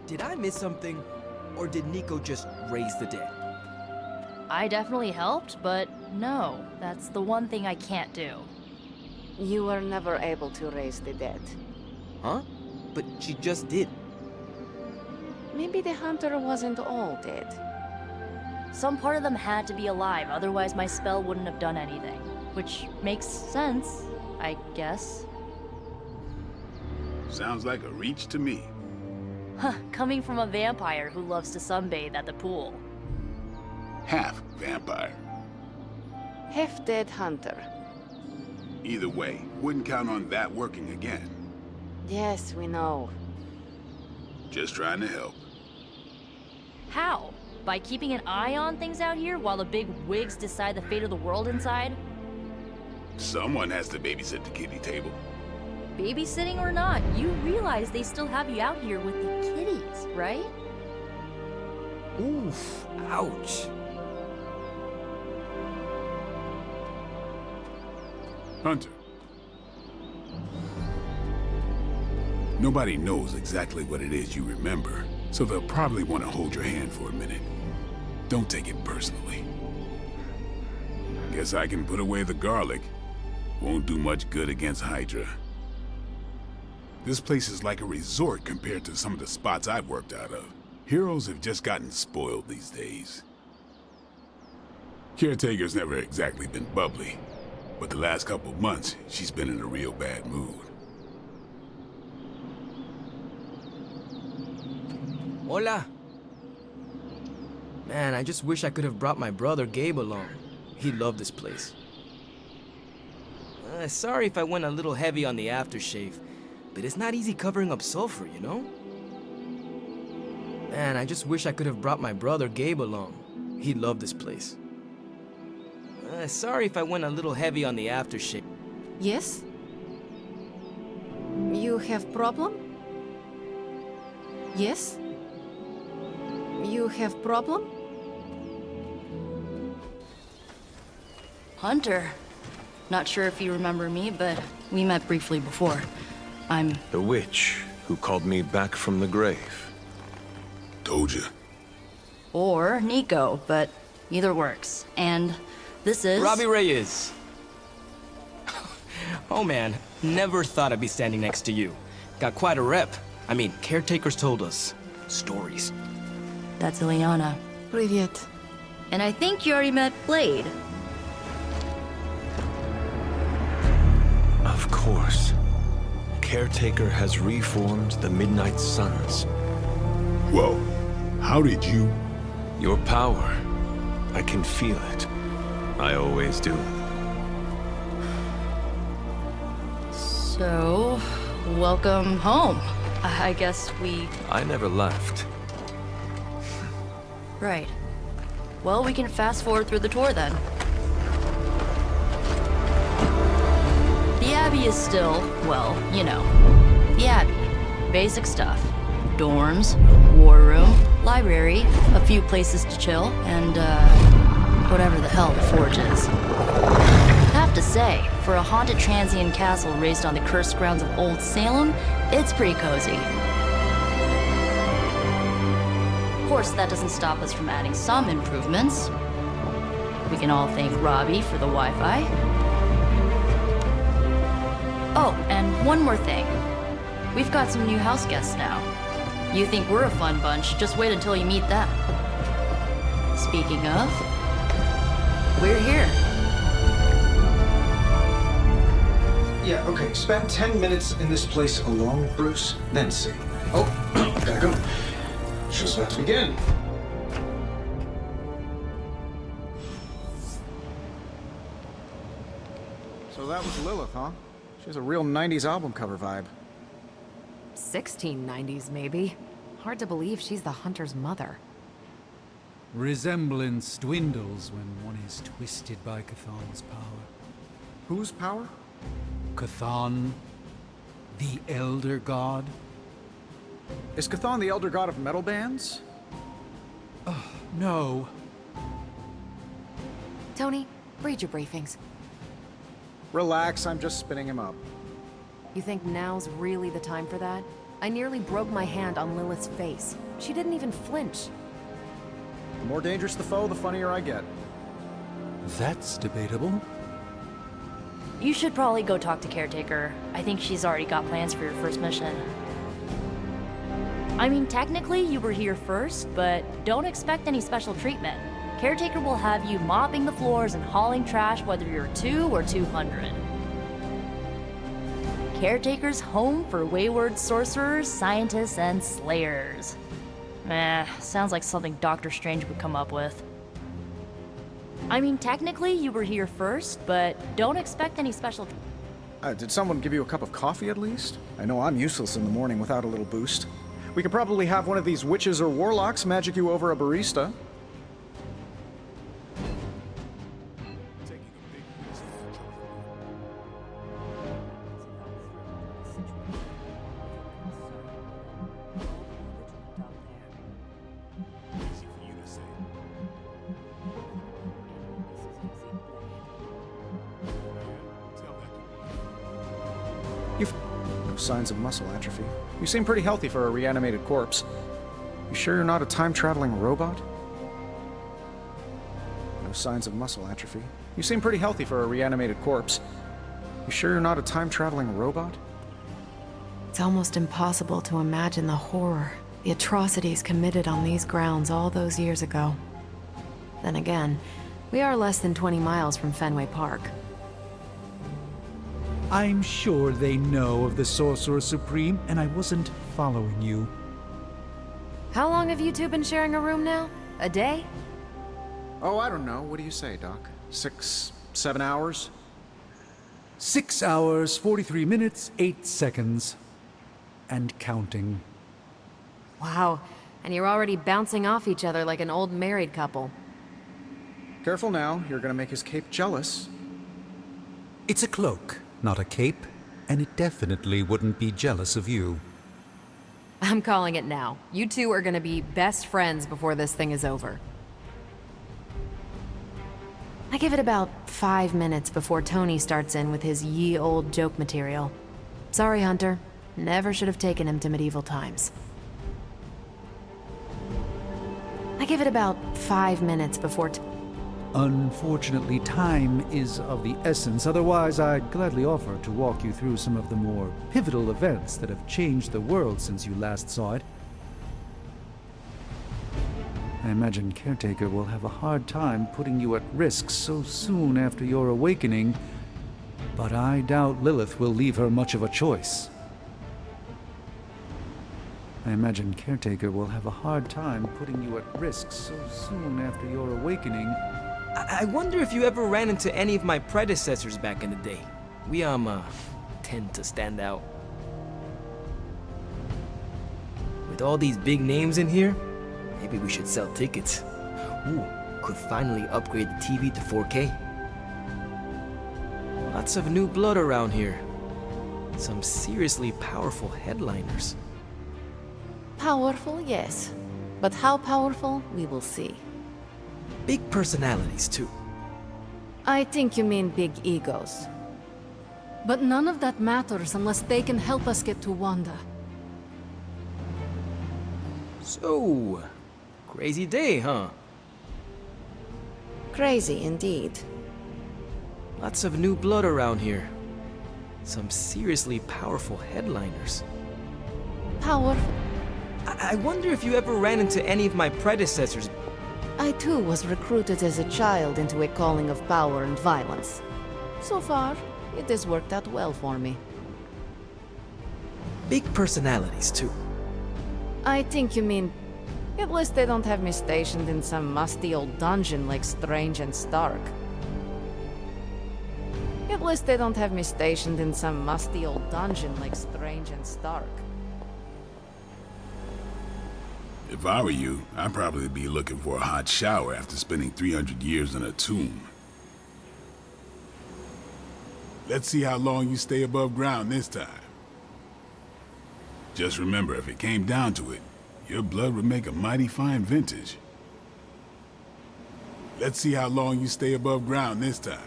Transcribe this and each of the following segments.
Did I miss something? Or did Nico just raise the dead? I definitely helped, but no, that's the one thing I can't do. You were never able to raise the dead. Huh? But she just did. Maybe the hunter wasn't all dead. Some part of them had to be alive, otherwise my spell wouldn't have done anything. Which makes sense, I guess. Sounds like a reach to me. Huh, coming from a vampire who loves to sunbathe at the pool. Half vampire. Half-dead hunter. Either way, wouldn't count on that working again. Yes, we know. Just trying to help. How? By keeping an eye on things out here while the big wigs decide the fate of the world inside? Someone has to babysit the kiddie table. Babysitting or not, you realize they still have you out here with the kitties, right? Oof, ouch. Hunter. Nobody knows exactly what it is you remember, so they'll probably want to hold your hand for a minute. Don't take it personally. Guess I can put away the garlic. Won't do much good against Hydra. This place is like a resort compared to some of the spots I've worked out of. Heroes have just gotten spoiled these days. Caretaker's never exactly been bubbly, but the last couple of months, she's been in a real bad mood. Hola. Man, I just wish I could have brought my brother Gabe along. He loved this place. Sorry if I went a little heavy on the aftershave, but it's not easy covering up sulfur, you know? Man, I just wish I could have brought my brother Gabe along. He loved this place. Sorry if I went a little heavy on the aftershave. Yes? You have problem? Yes? You have problem? Hunter. Not sure if you remember me, but we met briefly before. I'm... The witch who called me back from the grave. Told ya. Or Nico, but either works. And this is... Robbie Reyes. Oh man, never thought I'd be standing next to you. Got quite a rep. I mean, caretakers told us stories. That's Ileana. Привет. And I think you already met Blade. Of course. Caretaker has reformed the Midnight Suns. Whoa, how did you? Your power. I can feel it. I always do. So, welcome home. I guess we... I never left. Right. Well, we can fast forward through the tour then. The Abbey is still, well, you know, the Abbey. Basic stuff. Dorms, war room, library, a few places to chill, and, whatever the hell the Forge is. Have to say, for a haunted transient castle raised on the cursed grounds of Old Salem, it's pretty cozy. Of course, that doesn't stop us from adding some improvements. We can all thank Robbie for the Wi-Fi. Oh, and one more thing. We've got some new house guests now. You think we're a fun bunch, just wait until you meet them. Speaking of, we're here. Yeah, okay. Spend 10 minutes in this place alone, Bruce, then see. Oh, gotta go. Show's about to begin. So that was Lilith, huh? She has a real 90s album cover vibe. 1690s, maybe. Hard to believe she's the hunter's mother. Resemblance dwindles when one is twisted by Cthulhu's power. Whose power? Cthulhu, the Elder God. Is Cthulhu the elder god of metal bands? No. Tony, read your briefings. Relax, I'm just spinning him up. You think now's really the time for that? I nearly broke my hand on Lilith's face. She didn't even flinch. The more dangerous the foe, the funnier I get. That's debatable. You should probably go talk to Caretaker. I think she's already got plans for your first mission. I mean, technically you were here first, but don't expect any special treatment. Caretaker will have you mopping the floors and hauling trash whether you're 2 or 200. Caretaker's home for wayward sorcerers, scientists, and slayers. Sounds like something Doctor Strange would come up with. I mean, technically you were here first, but don't expect any special... Did someone give you a cup of coffee at least? I know I'm useless in the morning without a little boost. We could probably have one of these witches or warlocks magic you over a barista. No signs of muscle atrophy. You seem pretty healthy for a reanimated corpse. You sure you're not a time-traveling robot? No signs of muscle atrophy. You seem pretty healthy for a reanimated corpse. You sure you're not a time-traveling robot? It's almost impossible to imagine the horror, the atrocities committed on these grounds all those years ago. Then again, we are less than 20 miles from Fenway Park. I'm sure they know of the Sorcerer Supreme, and I wasn't following you. How long have you two been sharing a room now? A day? Oh, I don't know. What do you say, Doc? 6, 7 hours? 6 hours, 43 minutes, 8 seconds. And counting. Wow, and you're already bouncing off each other like an old married couple. Careful now, you're gonna make his cape jealous. It's a cloak, not a cape, and it definitely wouldn't be jealous of you. I'm calling it now. You two are gonna be best friends before this thing is over. I give it about 5 minutes before Tony starts in with his ye old joke material. Sorry, Hunter. Never should have taken him to medieval times. I give it about 5 minutes before Unfortunately, time is of the essence. Otherwise, I'd gladly offer to walk you through some of the more pivotal events that have changed the world since you last saw it. I imagine Caretaker will have a hard time putting you at risk so soon after your awakening, but I doubt Lilith will leave her much of a choice. I imagine Caretaker will have a hard time putting you at risk so soon after your awakening. I wonder if you ever ran into any of my predecessors back in the day. We, tend to stand out. With all these big names in here, maybe we should sell tickets. Ooh, could finally upgrade the TV to 4K. Lots of new blood around here. Some seriously powerful headliners. Powerful, yes. But how powerful, we will see. Big personalities, too. I think you mean big egos. But none of that matters unless they can help us get to Wanda. So, crazy day, huh? Crazy indeed. Lots of new blood around here. Some seriously powerful headliners. Powerful. I wonder if you ever ran into any of my predecessors. I too was recruited as a child into a calling of power and violence. So far, it has worked out well for me. Big personalities, too. I think you mean... At least they don't have me stationed in some musty old dungeon like Strange and Stark. At least they don't have me stationed in some musty old dungeon like Strange and Stark. If I were you, I'd probably be looking for a hot shower after spending 300 years in a tomb. Let's see how long you stay above ground this time. Just remember, if it came down to it, your blood would make a mighty fine vintage. Let's see how long you stay above ground this time.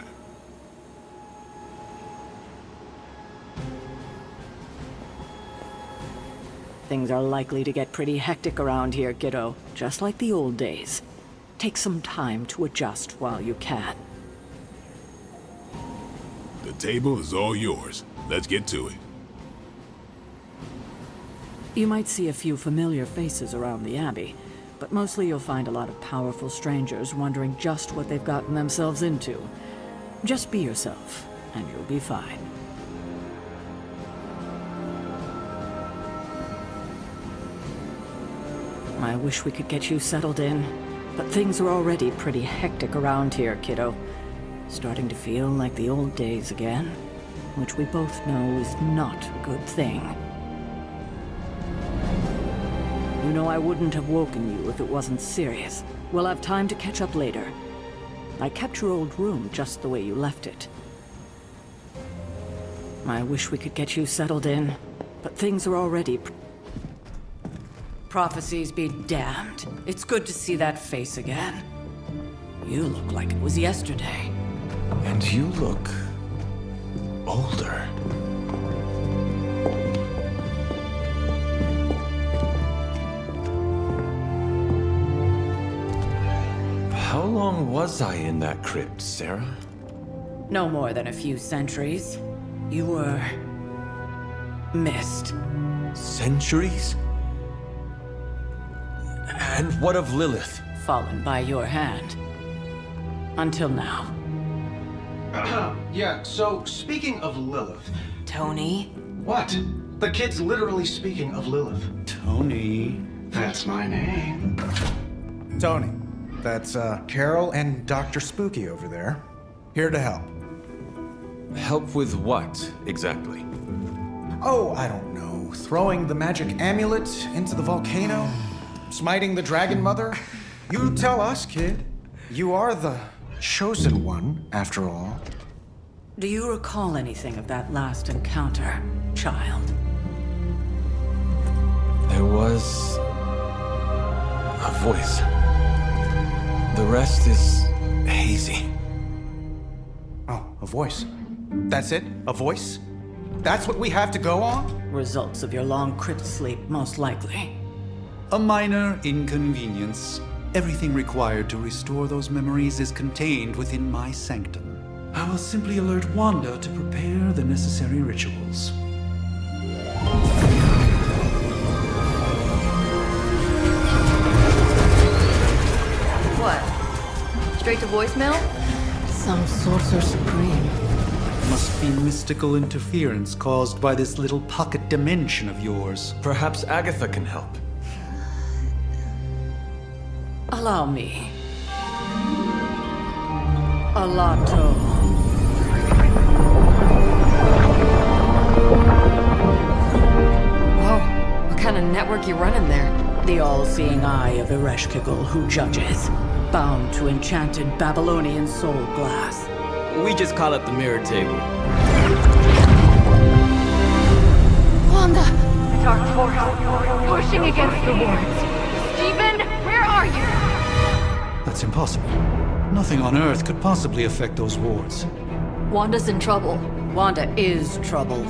Things are likely to get pretty hectic around here, kiddo. Just like the old days. Take some time to adjust while you can. The table is all yours. Let's get to it. You might see a few familiar faces around the Abbey, but mostly you'll find a lot of powerful strangers wondering just what they've gotten themselves into. Just be yourself, and you'll be fine. I wish we could get you settled in, but things are already pretty hectic around here, kiddo. Starting to feel like the old days again, which we both know is not a good thing. You know I wouldn't have woken you if it wasn't serious. We'll have time to catch up later. I kept your old room just the way you left it. I wish we could get you settled in, but things are already... Prophecies be damned. It's good to see that face again. You look like it was yesterday. And you look... older. How long was I in that crypt, Sarah? No more than a few centuries. You were... missed. Centuries? And what of Lilith? Fallen by your hand. Until now. Yeah, so speaking of Lilith... Tony? What? The kid's literally speaking of Lilith. Tony. That's my name. Tony. That's, Carol and Dr. Spooky over there. Here to help. Help with what, exactly? Oh, I don't know. Throwing the magic amulet into the volcano? Smiting the Dragon Mother? You tell us, kid. You are the chosen one, after all. Do you recall anything of that last encounter, child? There was... a voice. The rest is hazy. Oh, a voice. That's it? A voice? That's what we have to go on? Results of your long crypt sleep, most likely. A minor inconvenience. Everything required to restore those memories is contained within my sanctum. I will simply alert Wanda to prepare the necessary rituals. What? Straight to voicemail? Some sorcerer supreme. Must be mystical interference caused by this little pocket dimension of yours. Perhaps Agatha can help. Allow me. Alato. Whoa, what kind of network you running there? The all-seeing eye of Ereshkigal who judges. Bound to enchanted Babylonian soul glass. We just call it the mirror table. Wanda! Dark force, pushing against the wards. Stephen, where are you? That's impossible. Nothing on Earth could possibly affect those wards. Wanda's in trouble. Wanda is trouble.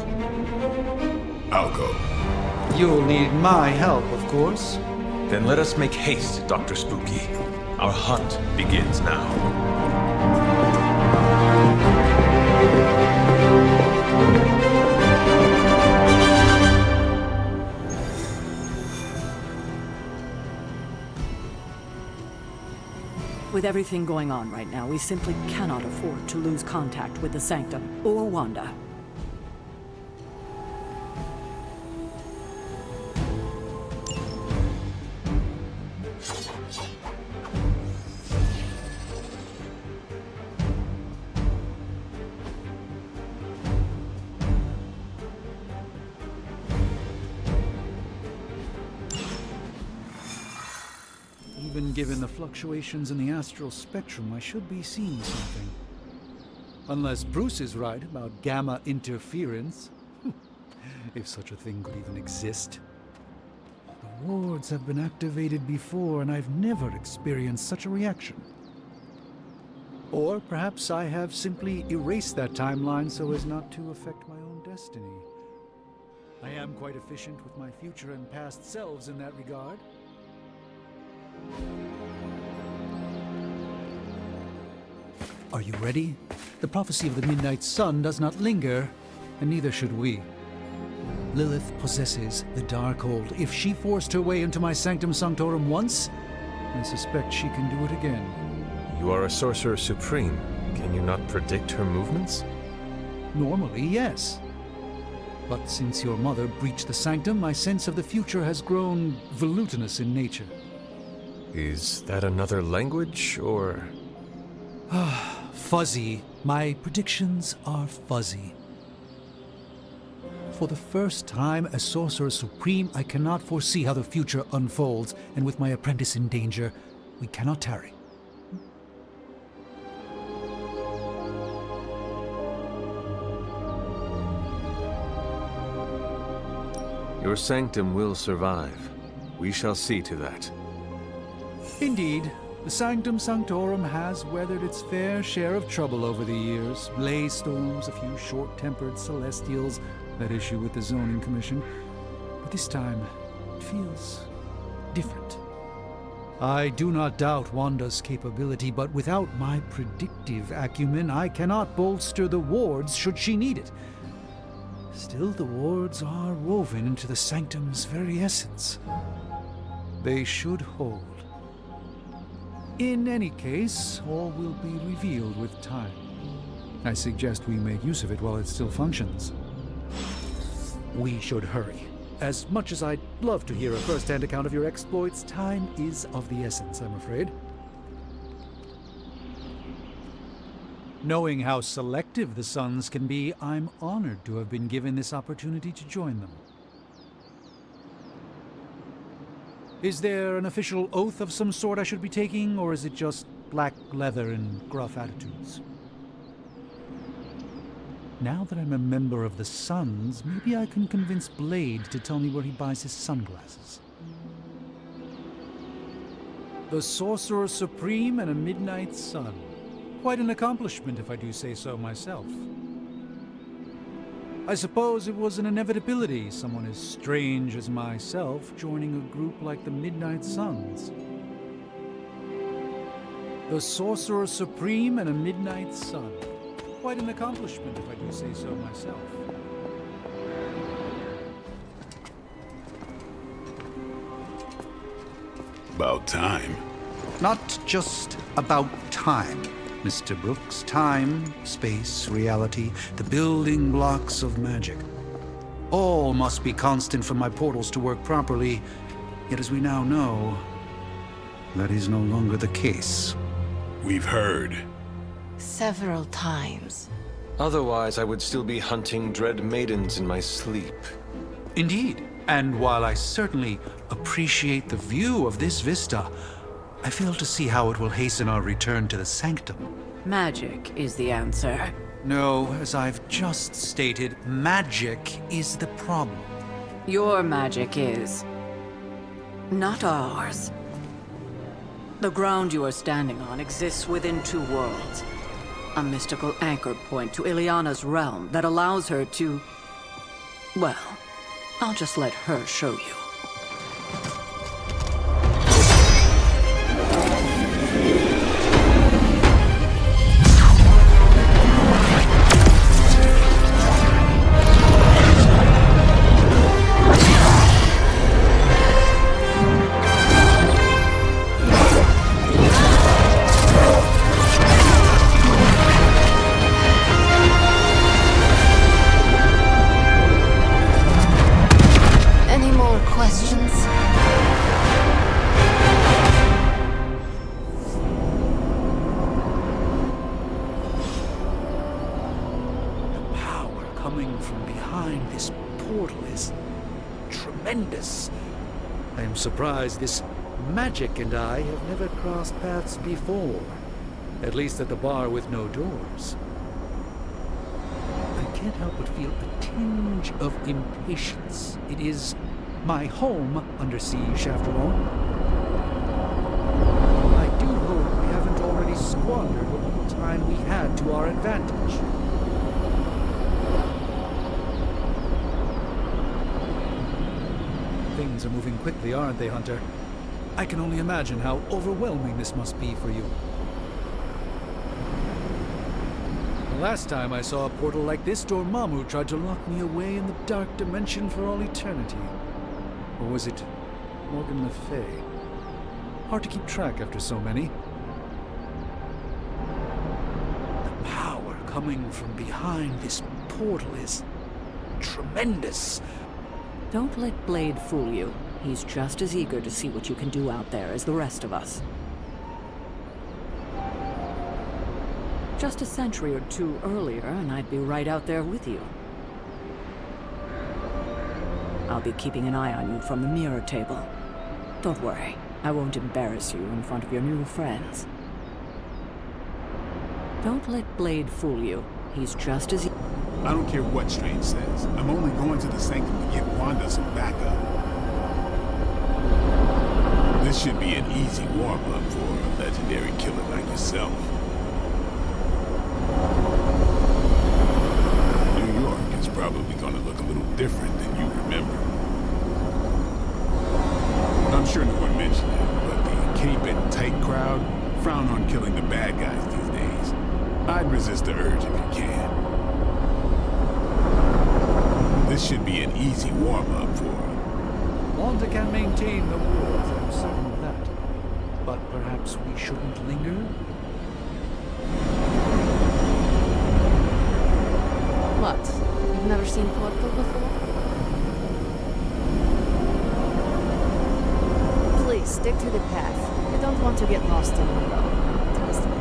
I'll go. You'll need my help, of course. Then let us make haste, Dr. Spooky. Our hunt begins now. With everything going on right now, we simply cannot afford to lose contact with the Sanctum or Wanda. Even given the fluctuations in the astral spectrum, I should be seeing something. Unless Bruce is right about gamma interference. If such a thing could even exist. The wards have been activated before, and I've never experienced such a reaction. Or perhaps I have simply erased that timeline so as not to affect my own destiny. I am quite efficient with my future and past selves in that regard. Are you ready? The prophecy of the Midnight Sun does not linger, and neither should we. Lilith possesses the Darkhold. If she forced her way into my Sanctum Sanctorum once, I suspect she can do it again. You are a Sorcerer Supreme. Can you not predict her movements? Normally, yes. But since your mother breached the Sanctum, my sense of the future has grown volutinous in nature. Is that another language, or...? Fuzzy. My predictions are fuzzy. For the first time as Sorcerer Supreme, I cannot foresee how the future unfolds, and with my apprentice in danger, we cannot tarry. Your sanctum will survive. We shall see to that. Indeed, the Sanctum Sanctorum has weathered its fair share of trouble over the years. Ley storms, a few short-tempered celestials, that issue with the Zoning Commission. But this time, it feels different. I do not doubt Wanda's capability, but without my predictive acumen, I cannot bolster the wards should she need it. Still, the wards are woven into the Sanctum's very essence. They should hold. In any case, all will be revealed with time. I suggest we make use of it while it still functions. We should hurry. As much as I'd love to hear a first-hand account of your exploits, time is of the essence, I'm afraid. Knowing how selective the Suns can be, I'm honored to have been given this opportunity to join them. Is there an official oath of some sort I should be taking, or is it just black leather and gruff attitudes? Now that I'm a member of the Suns, maybe I can convince Blade to tell me where he buys his sunglasses. The Sorcerer Supreme and a Midnight Sun. Quite an accomplishment, if I do say so myself. I suppose it was an inevitability, someone as strange as myself joining a group like the Midnight Suns. The Sorcerer Supreme and a Midnight Sun. Quite an accomplishment, if I do say so myself. About time. Not just about time, Mr. Brooks. Time, space, reality, the building blocks of magic. All must be constant for my portals to work properly, yet as we now know, that is no longer the case. We've heard. Several times. Otherwise, I would still be hunting dread maidens in my sleep. Indeed. And while I certainly appreciate the view of this vista, I fail to see how it will hasten our return to the Sanctum. Magic is the answer. No, as I've just stated, magic is the problem. Your magic is not ours. The ground you are standing on exists within two worlds. A mystical anchor point to Ileana's realm that allows her to... Well, I'll just let her show you. I am surprised this magic and I have never crossed paths before. At least at the bar with no doors. I can't help but feel a tinge of impatience. It is my home under siege, after all. I do hope we haven't already squandered what little time we had to our advantage. Things are moving quickly, aren't they, Hunter? I can only imagine how overwhelming this must be for you. The last time I saw a portal like this, Dormammu tried to lock me away in the dark dimension for all eternity. Or was it Morgan Le Fay? Hard to keep track after so many. The power coming from behind this portal is tremendous. Don't let Blade fool you. He's just as eager to see what you can do out there as the rest of us. Just a century or two earlier, and I'd be right out there with you. I'll be keeping an eye on you from the mirror table. Don't worry, I won't embarrass you in front of your new friends. Don't let Blade fool you. He's just as... I don't care what Strange says. I'm only going to the Sanctum to get Wanda some backup. This should be an easy warm-up for a legendary killer like yourself. New York is probably going to look a little different than you remember. I'm sure no one mentioned it, but the cape and tight crowd frown on killing the bad guys these days. I'd resist the urge if you can. This should be an easy warm-up for her. Wanda can maintain the wards, I'm certain of that. But perhaps we shouldn't linger? What? You've never seen Portal before? Please, stick to the path. You don't want to get lost in the road. Trust me.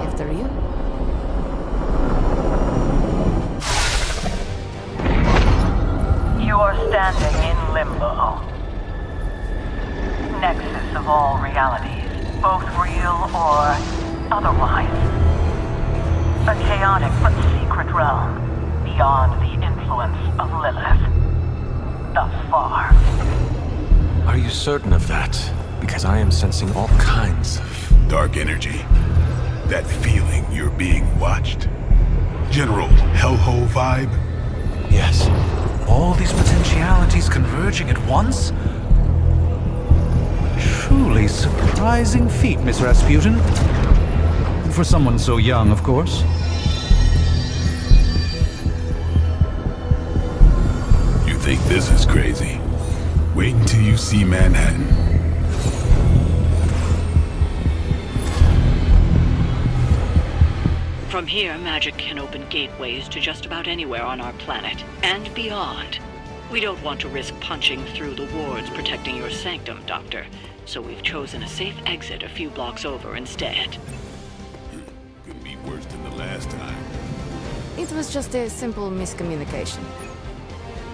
After you. You are standing in limbo. Nexus of all realities, both real or otherwise. A chaotic but secret realm, beyond the influence of Lilith. Thus far. Are you certain of that? Because I am sensing all kinds of... Dark energy. That feeling you're being watched. General hellhole vibe. Yes. All these potentialities converging at once? Truly surprising feat, Miss Rasputin. For someone so young, of course. You think this is crazy? Wait until you see Manhattan. From here, magic can open gateways to just about anywhere on our planet, and beyond. We don't want to risk punching through the wards protecting your sanctum, Doctor, so we've chosen a safe exit a few blocks over instead. Could be worse than the last time. It was just a simple miscommunication.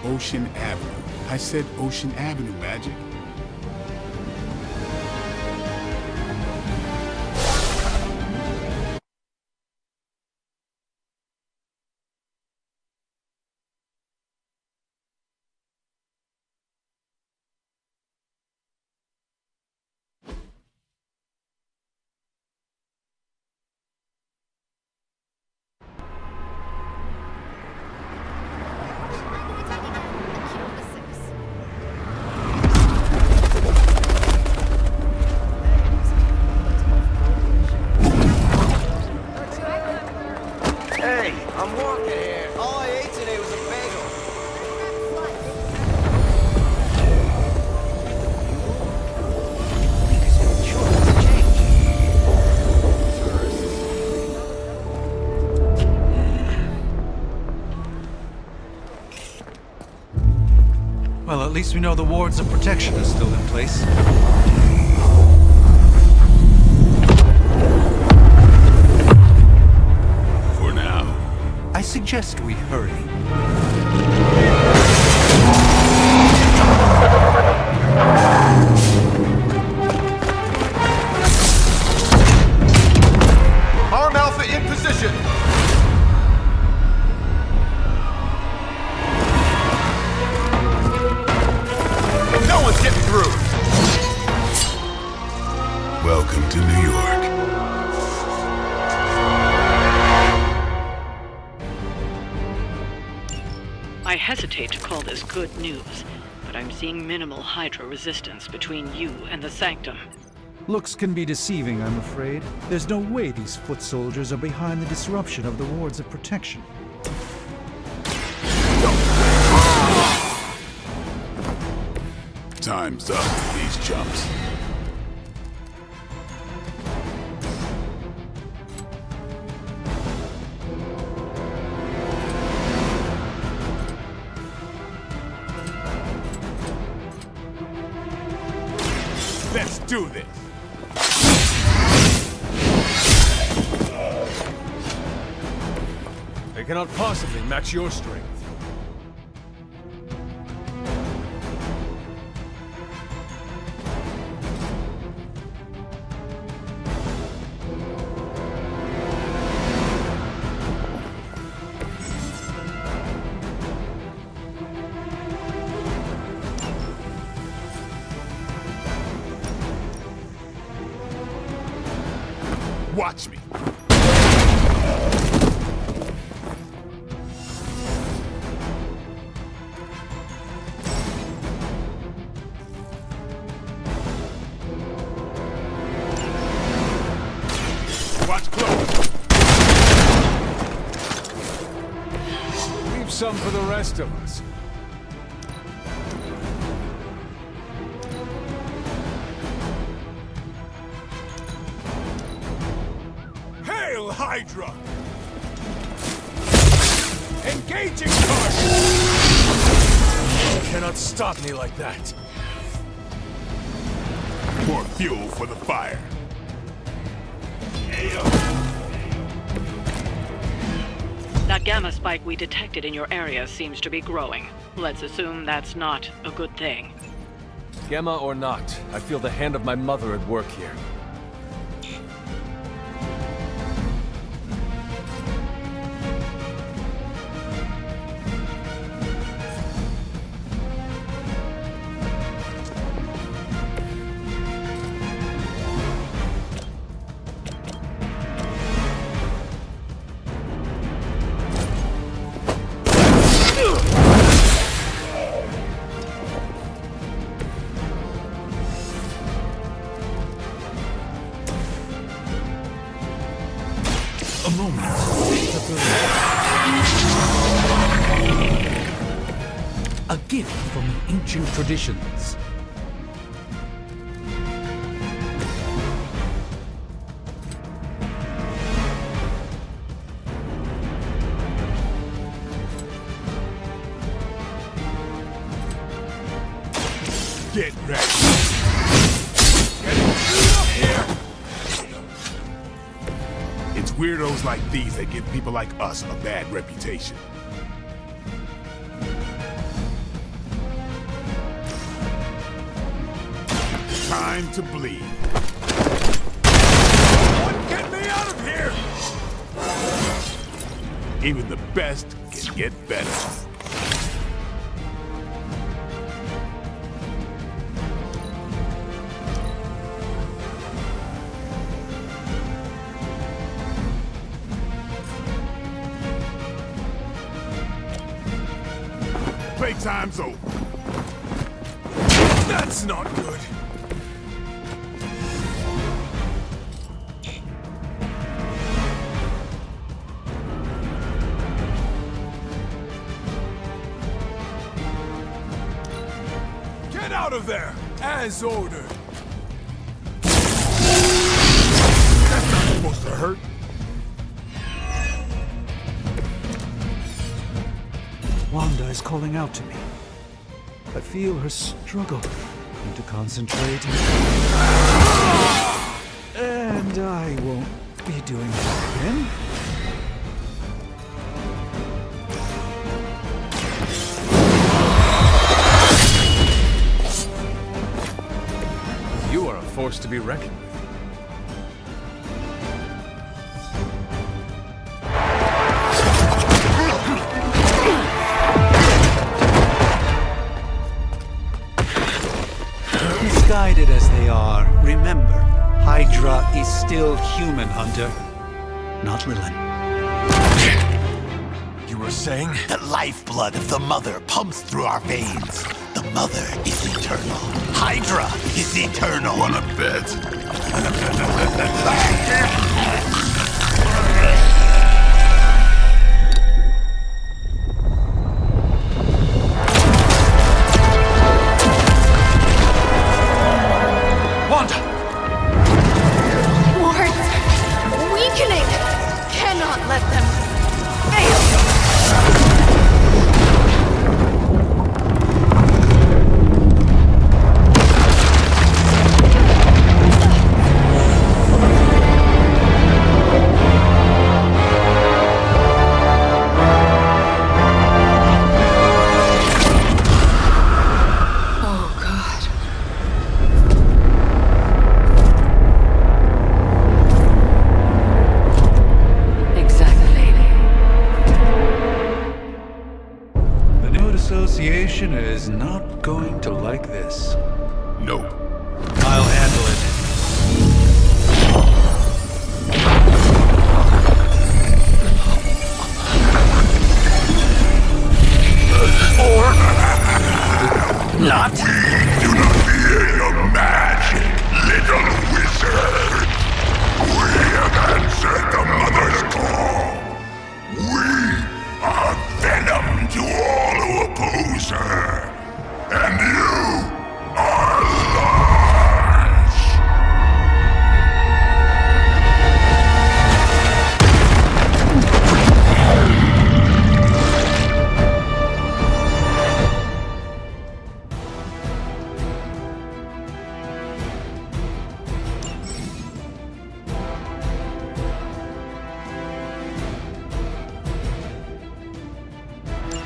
Ocean Avenue. I said Ocean Avenue, Magic. Well, at least we know the wards of protection are still in place. For now. I suggest we hurry. Arm Alpha in position! No one's getting through! Welcome to New York. I hesitate to call this good news, but I'm seeing minimal Hydra resistance between you and the Sanctum. Looks can be deceiving, I'm afraid. There's no way these foot soldiers are behind the disruption of the wards of protection. Time's up for these chumps. Let's do this! I cannot possibly match your strength. Watch me! Watch close! Leave some for the rest of us. Hail, Hydra! Engaging target! You cannot stop me like that. More fuel for the fire. That gamma spike we detected in your area seems to be growing. Let's assume that's not a good thing. Gamma or not, I feel the hand of my mother at work here. A gift from ancient traditions. Get ready! Getting up here! It's weirdos like these that give people like us a bad reputation. Time to bleed. Someone get me out of here! Even the best can get better. Playtime's over. That's not good. Get out of there, as ordered. That's not supposed to hurt. Wanda is calling out to me. I feel her struggle. Need to concentrate. And I won't be doing that again. You are a force to be reckoned with. Misguided as they are, remember, Hydra is still human, Hunter. Not Lilin. You are were saying? The lifeblood of the mother pumps through our veins. The mother is eternal. Hydra is eternal. Wanna bet? Wanda! Wards! Weakening! Cannot let them fail! Oh, God. Exactly. The Node Association is not going to like this. Nope. I'll handle it. Or not. Do not fear your magic, little wizard. We have answered the mother's call. We are venom to all who oppose her. And you are lost.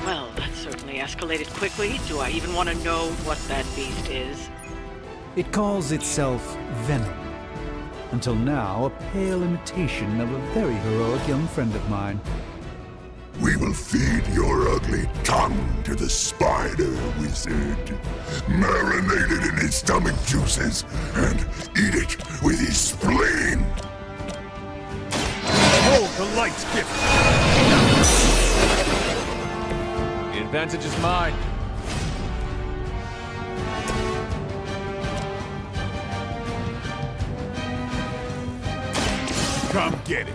Well, that certainly escalated quickly. Do I even want to know what that beast is? It calls itself Venom. Until now, a pale imitation of a very heroic young friend of mine. We will feed your ugly tongue to the spider wizard, marinated in his stomach juices, and eat it with his spleen. Hold the light's gift! The advantage is mine. Come get it.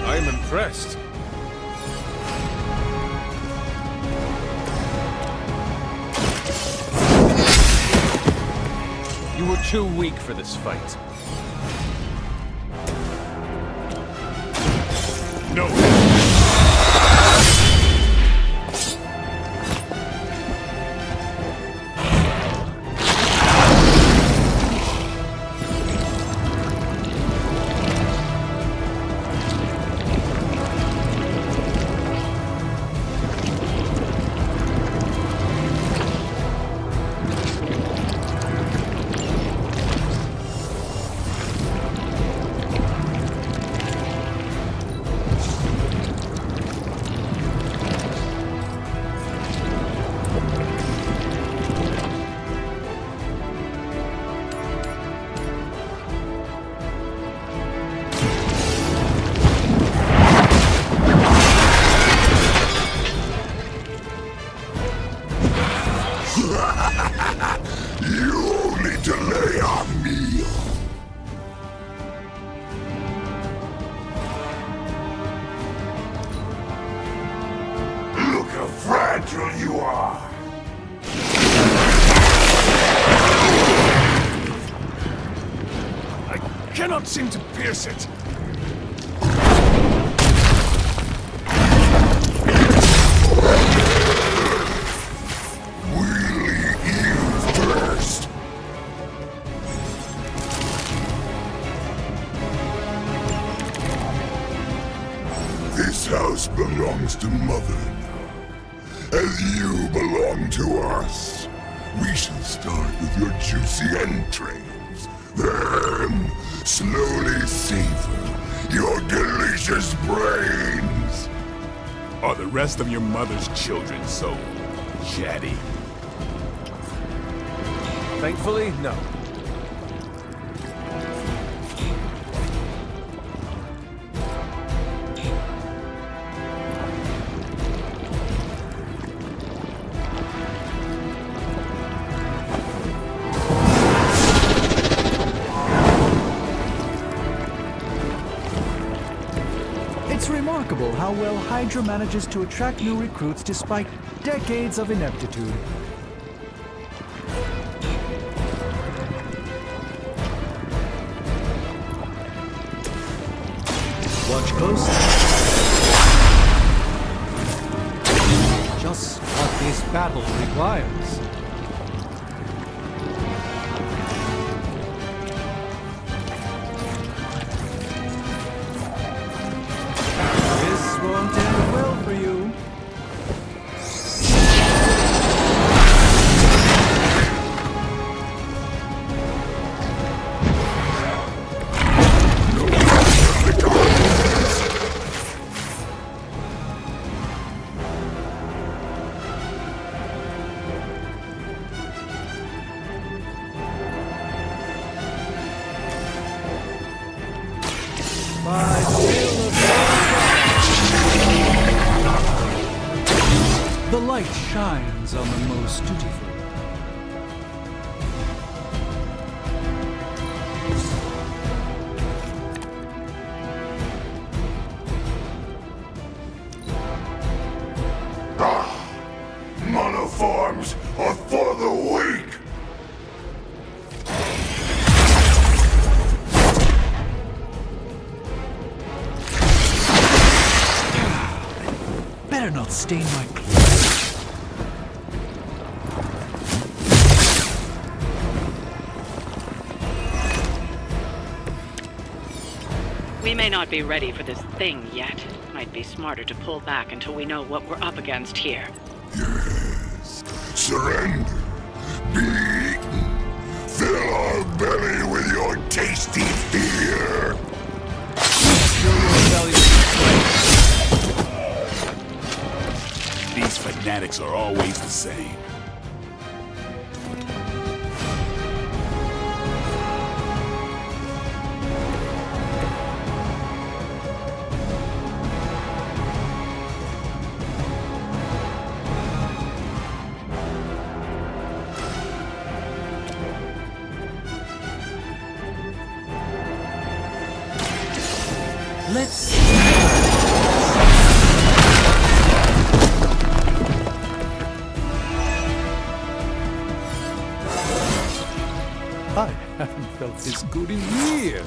I am impressed. You were too weak for this fight. No. You only delay our meal. Look how fragile you are. I cannot seem to pierce it. We'll eat you first. This house belongs to Mother now, as you belong to us. We shall start with your juicy entrails, then slowly savor your delicious brains. Are the rest of your mother's children so chatty? Thankfully, no. Incredible how well Hydra manages to attract new recruits despite decades of ineptitude. Watch closely. Just what this battle requires. This won't end well for you. The light shines on the most dutiful. Monoforms are for the weak! Better not stain my clothes. We may not be ready for this thing yet. Might be smarter to pull back until we know what we're up against here. Yes. Surrender. Be eaten. Fill our belly with your tasty fear. These fanatics are always the same. Let's... I haven't felt this good in years.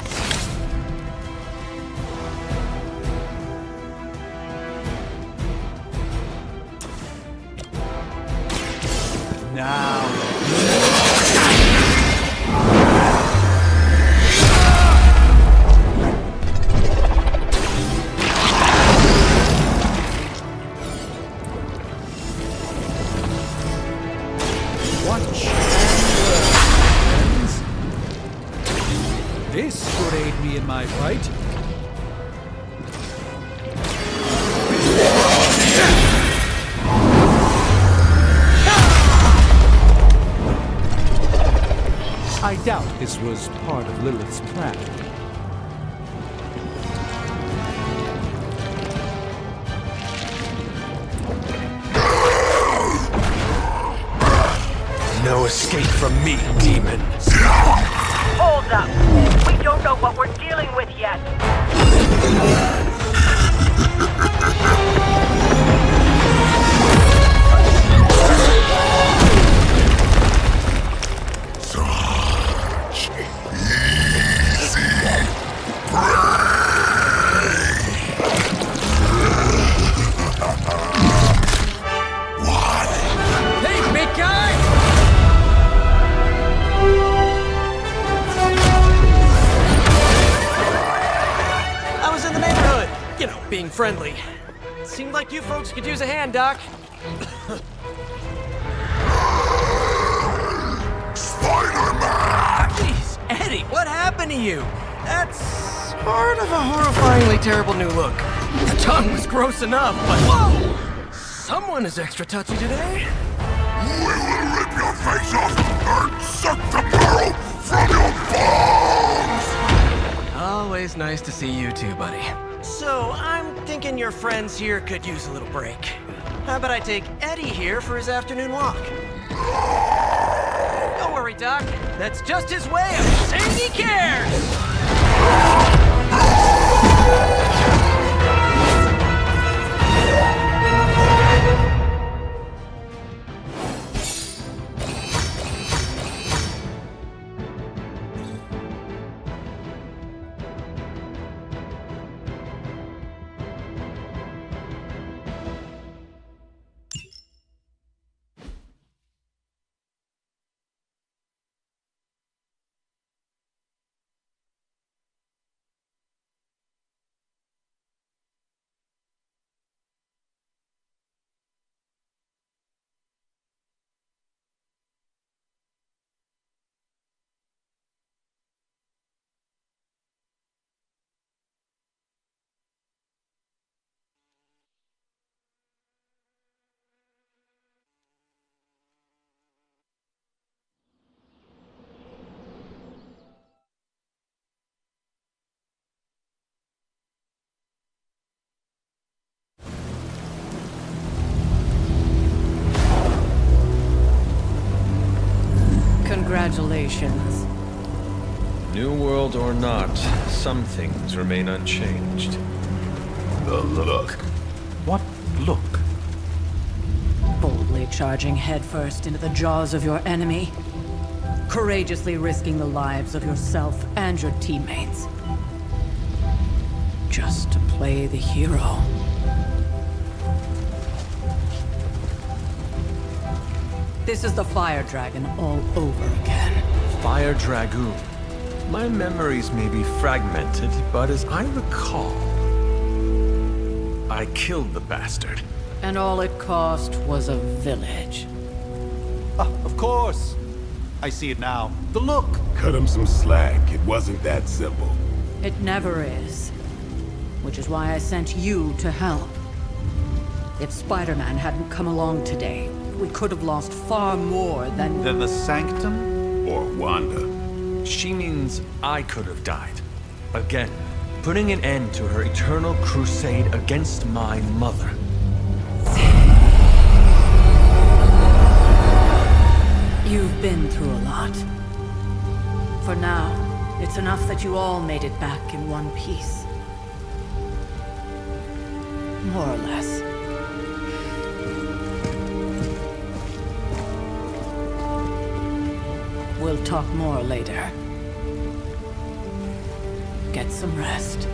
Now... Watch and learn, friends. This could aid me in my fight. I doubt this was part of Lilith's plan. No escape from me, demon. Hold up. We don't know what we're dealing with yet. Such easy Hey, big guy! I was in the neighborhood, you know, being friendly. Seemed like you folks could use a hand, Doc. Spider-Man! Jeez, Eddie, what happened to you? That's sort of a horrifyingly terrible new look. The tongue was gross enough, but whoa! Someone is extra touchy today. We will rip your face off and suck the marrow from your bones! Always nice to see you too, buddy. So, I'm thinking your friends here could use a little break. How about I take Eddie here for his afternoon walk? Don't worry, Doc. That's just his way of saying he cares! expectations. New world or not, some things remain unchanged. The look. What look? Boldly charging headfirst into the jaws of your enemy. Courageously risking the lives of yourself and your teammates. Just to play the hero. This is the Fire Dragon all over again. Fire Dragoon. My memories may be fragmented, but as I recall, I killed the bastard. And all it cost was a village. Ah, of course. I see it now. The look. Cut him some slack. It wasn't that simple. It never is. Which is why I sent you to help. If Spider-Man hadn't come along today, we could have lost far more than the Sanctum? Or Wanda. She means I could have died. Again, putting an end to her eternal crusade against my mother. You've been through a lot. For now, it's enough that you all made it back in one piece. More or less. We'll talk more later. Get some rest.